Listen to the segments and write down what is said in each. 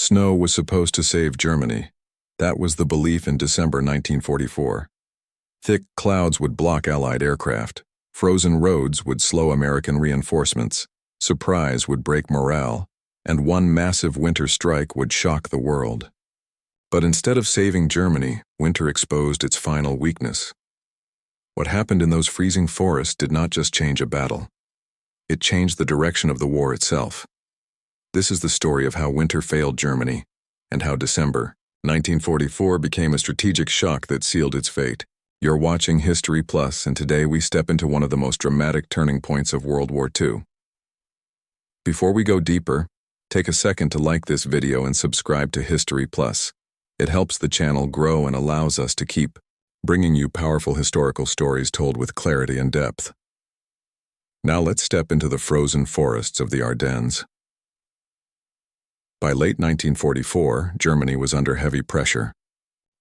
Snow was supposed to save Germany. That was the belief in December 1944. Thick clouds would block Allied aircraft. Frozen roads would slow American reinforcements. Surprise would break morale, and one massive winter strike would shock the world. But instead of saving Germany, winter exposed its final weakness. What happened in those freezing forests did not just change a battle. It changed the direction of the war itself. This is the story of how winter failed Germany, and how December 1944 became a strategic shock that sealed its fate. You're watching History Plus, and today we step into one of the most dramatic turning points of World War II. Before we go deeper, take a second to like this video and subscribe to History Plus. It helps the channel grow and allows us to keep bringing you powerful historical stories told with clarity and depth. Now let's step into the frozen forests of the Ardennes. By late 1944, Germany was under heavy pressure.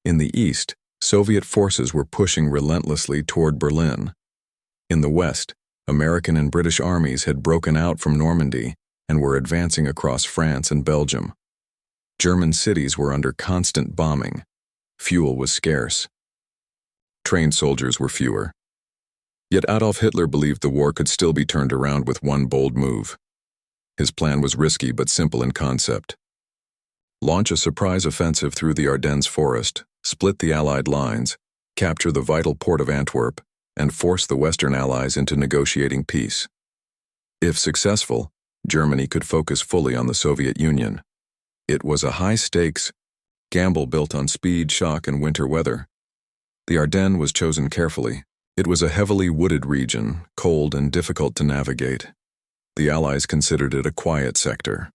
In the east, Soviet forces were pushing relentlessly toward Berlin. In the west, American and British armies had broken out from Normandy and were advancing across France and Belgium. German cities were under constant bombing. Fuel was scarce. Trained soldiers were fewer. Yet Adolf Hitler believed the war could still be turned around with one bold move. His plan was risky but simple in concept. Launch a surprise offensive through the Ardennes forest, split the Allied lines, capture the vital port of Antwerp, and force the Western Allies into negotiating peace. If successful, Germany could focus fully on the Soviet Union. It was a high-stakes gamble built on speed, shock, and winter weather. The Ardennes was chosen carefully. It was a heavily wooded region, cold and difficult to navigate. The Allies considered it a quiet sector.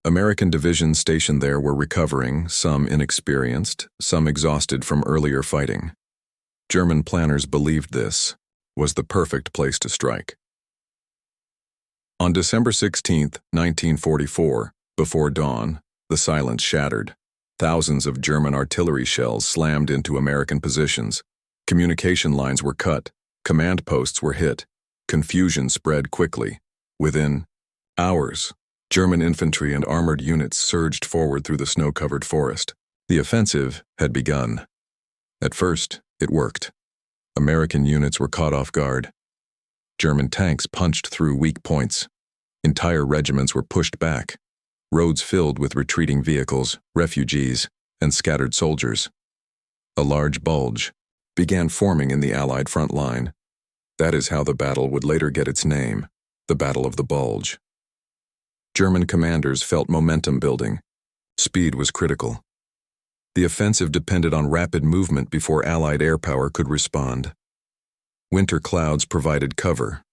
American divisions stationed there were recovering, some inexperienced, some exhausted from earlier fighting. German planners believed this was the perfect place to strike. On December 16, 1944, before dawn, the silence shattered. Thousands of German artillery shells slammed into American positions. Communication lines were cut. Command posts were hit. Confusion spread quickly. Within hours, German infantry and armored units surged forward through the snow-covered forest. The offensive had begun. At first, it worked. American units were caught off guard. German tanks punched through weak points. Entire regiments were pushed back. Roads filled with retreating vehicles, refugees, and scattered soldiers. A large bulge began forming in the Allied front line. That is how the battle would later get its name, the Battle of the Bulge. German commanders felt momentum building. Speed was critical. The offensive depended on rapid movement before Allied air power could respond. Winter clouds provided cover.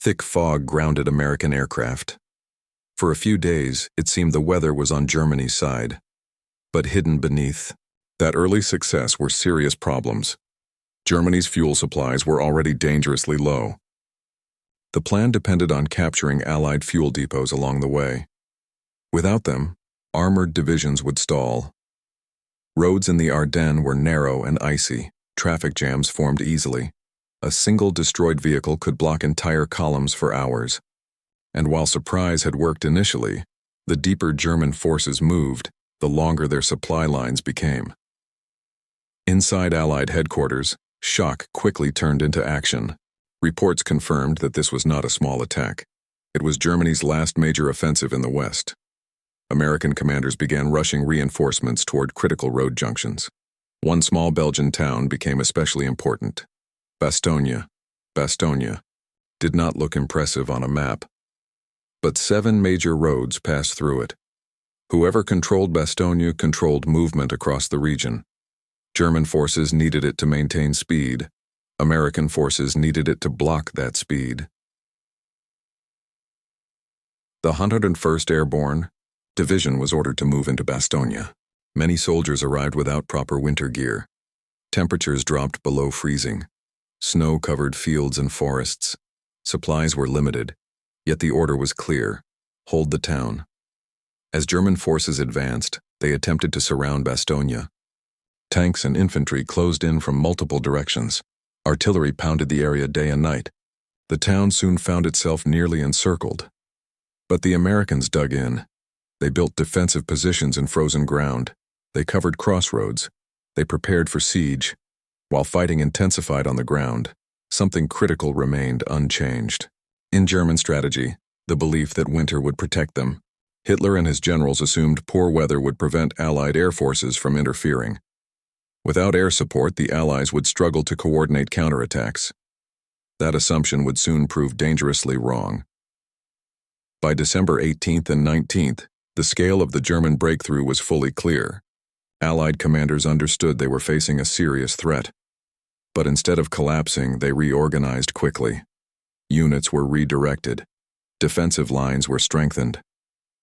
Thick fog grounded American aircraft. For a few days, it seemed the weather was on Germany's side. But hidden beneath that early success were serious problems. Germany's fuel supplies were already dangerously low. The plan depended on capturing Allied fuel depots along the way. Without them, armored divisions would stall. Roads in the Ardennes were narrow and icy. Traffic jams formed easily. A single destroyed vehicle could block entire columns for hours. And while surprise had worked initially, the deeper German forces moved, the longer their supply lines became. Inside Allied headquarters, shock quickly turned into action. Reports confirmed that this was not a small attack. It was Germany's last major offensive in the West. American commanders began rushing reinforcements toward critical road junctions. One small Belgian town became especially important. Bastogne. Bastogne did not look impressive on a map, but 7 major roads passed through it. Whoever controlled Bastogne controlled movement across the region. German forces needed it to maintain speed. American forces needed it to block that speed. The 101st Airborne Division was ordered to move into Bastogne. Many soldiers arrived without proper winter gear. Temperatures dropped below freezing. Snow covered fields and forests. Supplies were limited, yet the order was clear: hold the town. As German forces advanced, they attempted to surround Bastogne. Tanks and infantry closed in from multiple directions. Artillery pounded the area day and night. The town soon found itself nearly encircled. But the Americans dug in. They built defensive positions in frozen ground. They covered crossroads. They prepared for siege. While fighting intensified on the ground, something critical remained unchanged. In German strategy, the belief that winter would protect them. Hitler and his generals assumed poor weather would prevent Allied air forces from interfering. Without air support, the Allies would struggle to coordinate counterattacks. That assumption would soon prove dangerously wrong. By December 18th and 19th, the scale of the German breakthrough was fully clear. Allied commanders understood they were facing a serious threat. But instead of collapsing, they reorganized quickly. Units were redirected. Defensive lines were strengthened.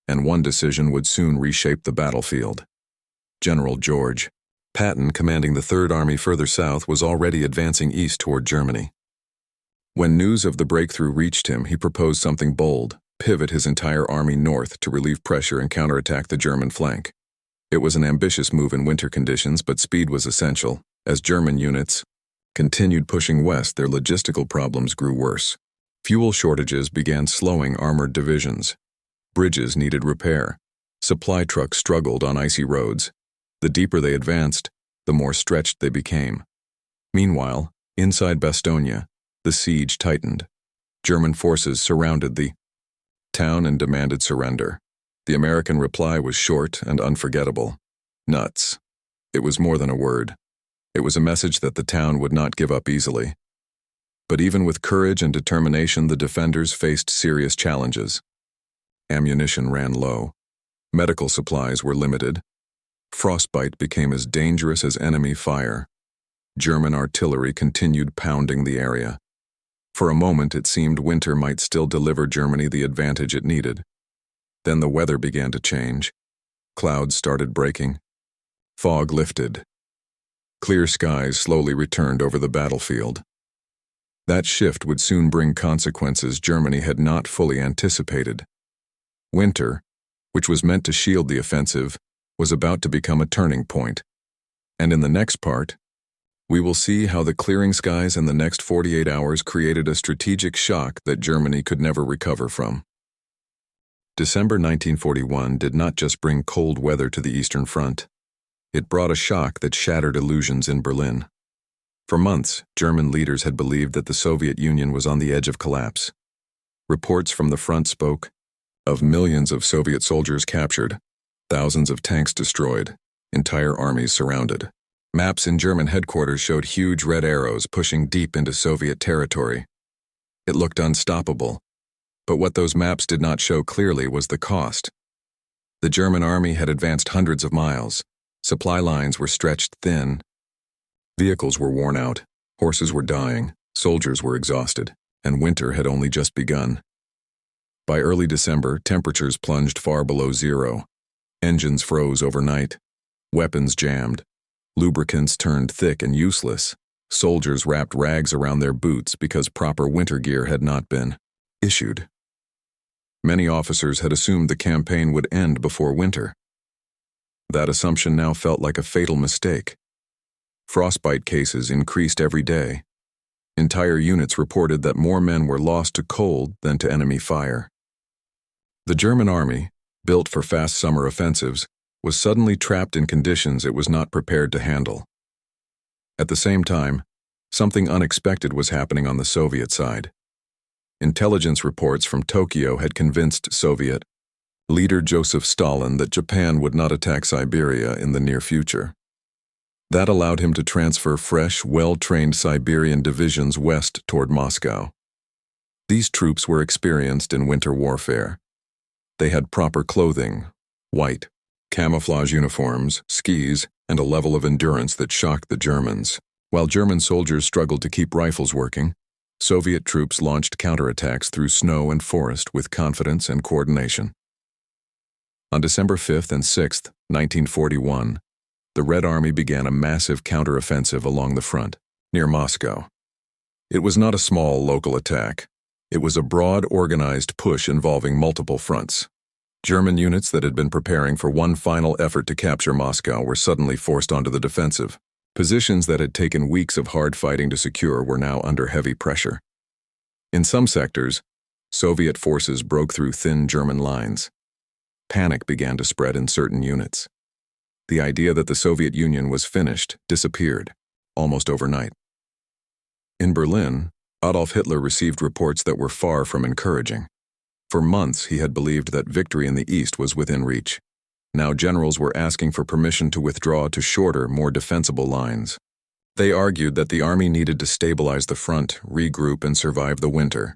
And one decision would soon reshape the battlefield. General George Patton, commanding the Third Army further south, was already advancing east toward Germany. When news of the breakthrough reached him, he proposed something bold: pivot his entire army north to relieve pressure and counterattack the German flank. It was an ambitious move in winter conditions, but speed was essential. As German units continued pushing west, their logistical problems grew worse. Fuel shortages began slowing armored divisions. Bridges needed repair. Supply trucks struggled on icy roads. The deeper they advanced, the more stretched they became. Meanwhile, inside Bastogne, the siege tightened. German forces surrounded the town and demanded surrender. The American reply was short and unforgettable. Nuts. It was more than a word. It was a message that the town would not give up easily. But even with courage and determination, the defenders faced serious challenges. Ammunition ran low. Medical supplies were limited. Frostbite became as dangerous as enemy fire. German artillery continued pounding the area. For a moment, it seemed winter might still deliver Germany the advantage it needed. Then the weather began to change. Clouds started breaking. Fog lifted. Clear skies slowly returned over the battlefield. That shift would soon bring consequences Germany had not fully anticipated. Winter, which was meant to shield the offensive, was about to become a turning point. And in the next part, we will see how the clearing skies in the next 48 hours created a strategic shock that Germany could never recover from. December 1941 did not just bring cold weather to the Eastern Front. It brought a shock that shattered illusions in Berlin. For months, German leaders had believed that the Soviet Union was on the edge of collapse. Reports from the front spoke of millions of Soviet soldiers captured, thousands of tanks destroyed, entire armies surrounded. Maps in German headquarters showed huge red arrows pushing deep into Soviet territory. It looked unstoppable, but what those maps did not show clearly was the cost. The German army had advanced hundreds of miles. Supply lines were stretched thin. Vehicles were worn out, horses were dying, soldiers were exhausted, and winter had only just begun. By early December, temperatures plunged far below zero. Engines froze overnight. Weapons jammed. Lubricants turned thick and useless. Soldiers wrapped rags around their boots because proper winter gear had not been issued. Many officers had assumed the campaign would end before winter. That assumption now felt like a fatal mistake. Frostbite cases increased every day. Entire units reported that more men were lost to cold than to enemy fire. The German army, built for fast summer offensives, was suddenly trapped in conditions it was not prepared to handle. At the same time, something unexpected was happening on the Soviet side. Intelligence reports from Tokyo had convinced Soviet leader Joseph Stalin that Japan would not attack Siberia in the near future. That allowed him to transfer fresh, well-trained Siberian divisions west toward Moscow. These troops were experienced in winter warfare. They had proper clothing, white, camouflage uniforms, skis, and a level of endurance that shocked the Germans. While German soldiers struggled to keep rifles working, Soviet troops launched counterattacks through snow and forest with confidence and coordination. On December 5th and 6th, 1941, the Red Army began a massive counteroffensive along the front, near Moscow. It was not a small local attack. It was a broad, organized push involving multiple fronts. German units that had been preparing for one final effort to capture Moscow were suddenly forced onto the defensive. Positions that had taken weeks of hard fighting to secure were now under heavy pressure. In some sectors, Soviet forces broke through thin German lines. panic began to spread in certain units. The idea that the Soviet Union was finished disappeared, almost overnight. In Berlin, Adolf Hitler received reports that were far from encouraging. For months, he had believed that victory in the East was within reach. Now generals were asking for permission to withdraw to shorter, more defensible lines. They argued that the army needed to stabilize the front, regroup, and survive the winter.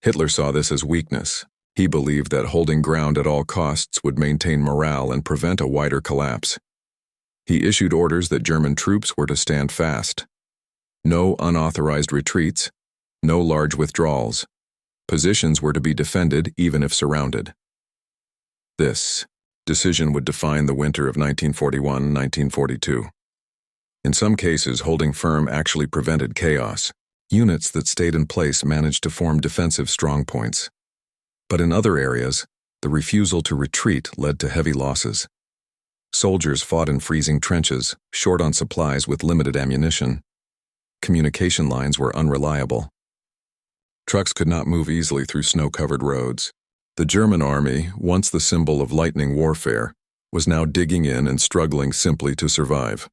Hitler saw this as weakness. He believed that holding ground at all costs would maintain morale and prevent a wider collapse. He issued orders that German troops were to stand fast. No unauthorized retreats, no large withdrawals. Positions were to be defended even if surrounded. This decision would define the winter of 1941-1942. In some cases, holding firm actually prevented chaos. Units that stayed in place managed to form defensive strongpoints. But in other areas, the refusal to retreat led to heavy losses. Soldiers fought in freezing trenches, short on supplies with limited ammunition. Communication lines were unreliable. Trucks could not move easily through snow-covered roads. The German army, once the symbol of lightning warfare, was now digging in and struggling simply to survive.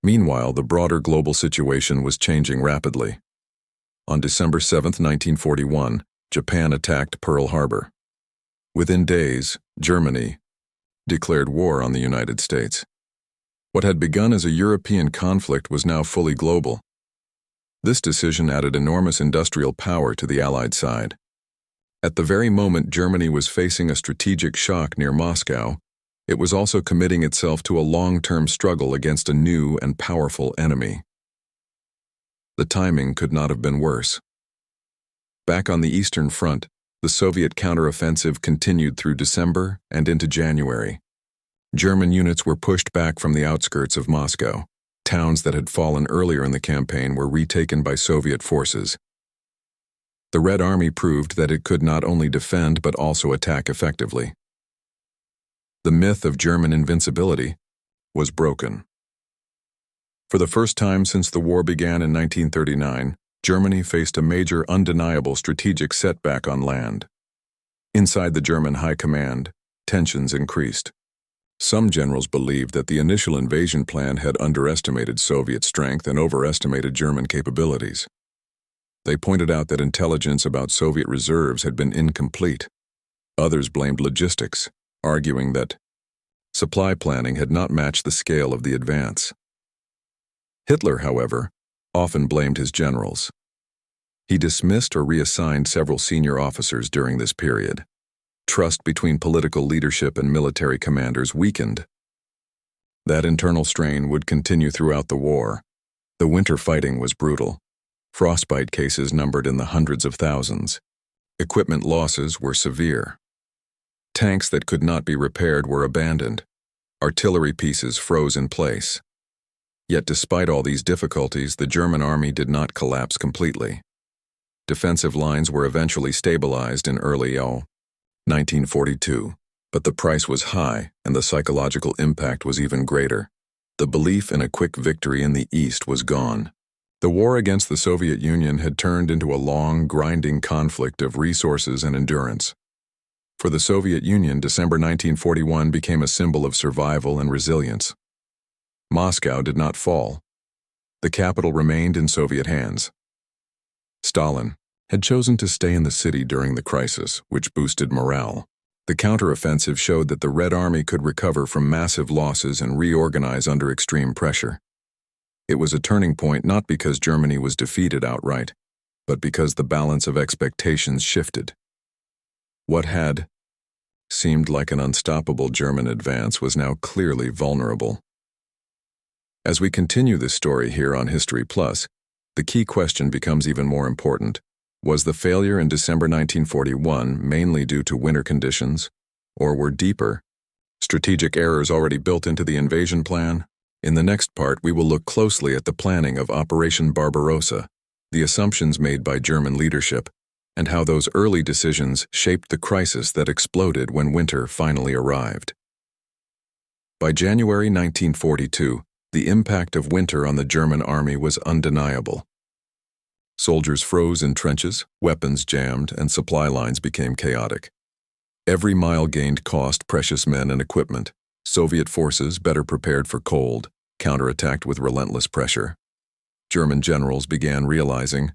Meanwhile, the broader global situation was changing rapidly. On December 7, 1941, Japan attacked Pearl Harbor. Within days, Germany declared war on the United States. What had begun as a European conflict was now fully global. This decision added enormous industrial power to the Allied side. At the very moment Germany was facing a strategic shock near Moscow, it was also committing itself to a long-term struggle against a new and powerful enemy. The timing could not have been worse. Back on the Eastern Front, the Soviet counteroffensive continued through December and into January. German units were pushed back from the outskirts of Moscow. Towns that had fallen earlier in the campaign were retaken by Soviet forces. The Red Army proved that it could not only defend but also attack effectively. The myth of German invincibility was broken. For the first time since the war began in 1939, Germany faced a major, undeniable strategic setback on land. Inside the German high command, tensions increased. Some generals believed that the initial invasion plan had underestimated Soviet strength and overestimated German capabilities. They pointed out that intelligence about Soviet reserves had been incomplete. Others blamed logistics, arguing that supply planning had not matched the scale of the advance. Hitler, however, often blamed his generals. He dismissed or reassigned several senior officers during this period. Trust between political leadership and military commanders weakened. That internal strain would continue throughout the war. The winter fighting was brutal. Frostbite cases numbered in the hundreds of thousands. Equipment losses were severe. Tanks that could not be repaired were abandoned. Artillery pieces froze in place. Yet despite all these difficulties, the German army did not collapse completely. Defensive lines were eventually stabilized in early 1942, but the price was high and the psychological impact was even greater. The belief in a quick victory in the East was gone. The war against the Soviet Union had turned into a long, grinding conflict of resources and endurance. For the Soviet Union, December 1941 became a symbol of survival and resilience. Moscow did not fall. The capital remained in Soviet hands. Stalin had chosen to stay in the city during the crisis, which boosted morale. The counteroffensive showed that the Red Army could recover from massive losses and reorganize under extreme pressure. It was a turning point not because Germany was defeated outright, but because the balance of expectations shifted. What had seemed like an unstoppable German advance was now clearly vulnerable. As we continue this story here on History Plus, the key question becomes even more important. Was the failure in December 1941 mainly due to winter conditions, or were deeper, strategic errors already built into the invasion plan? In the next part, we will look closely at the planning of Operation Barbarossa, the assumptions made by German leadership, and how those early decisions shaped the crisis that exploded when winter finally arrived. By January 1942, the impact of winter on the German army was undeniable. Soldiers froze in trenches, weapons jammed, and supply lines became chaotic. Every mile gained cost precious men and equipment. Soviet forces, better prepared for cold, counterattacked with relentless pressure. German generals began realizing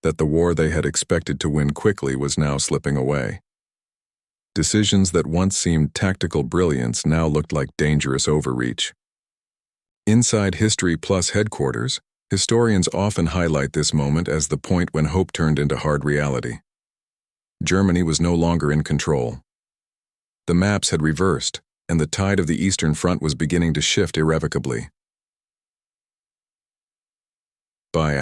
that the war they had expected to win quickly was now slipping away. Decisions that once seemed tactical brilliance now looked like dangerous overreach. Inside History Plus headquarters, historians often highlight this moment as the point when hope turned into hard reality. Germany was no longer in control. The maps had reversed, and the tide of the Eastern Front was beginning to shift irrevocably. By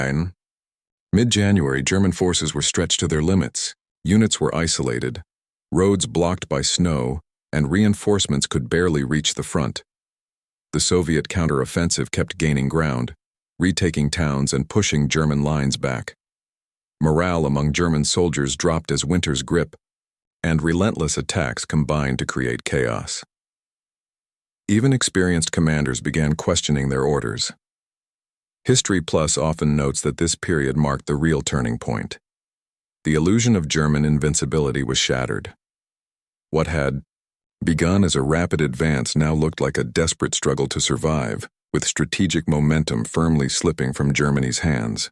mid-January, German forces were stretched to their limits. Units were isolated, roads blocked by snow, and reinforcements could barely reach the front. The Soviet counteroffensive kept gaining ground, retaking towns and pushing German lines back. Morale among German soldiers dropped as winter's grip, and relentless attacks combined to create chaos. Even experienced commanders began questioning their orders. History Plus often notes that this period marked the real turning point. The illusion of German invincibility was shattered. What had begun as a rapid advance now looked like a desperate struggle to survive, with strategic momentum firmly slipping from Germany's hands.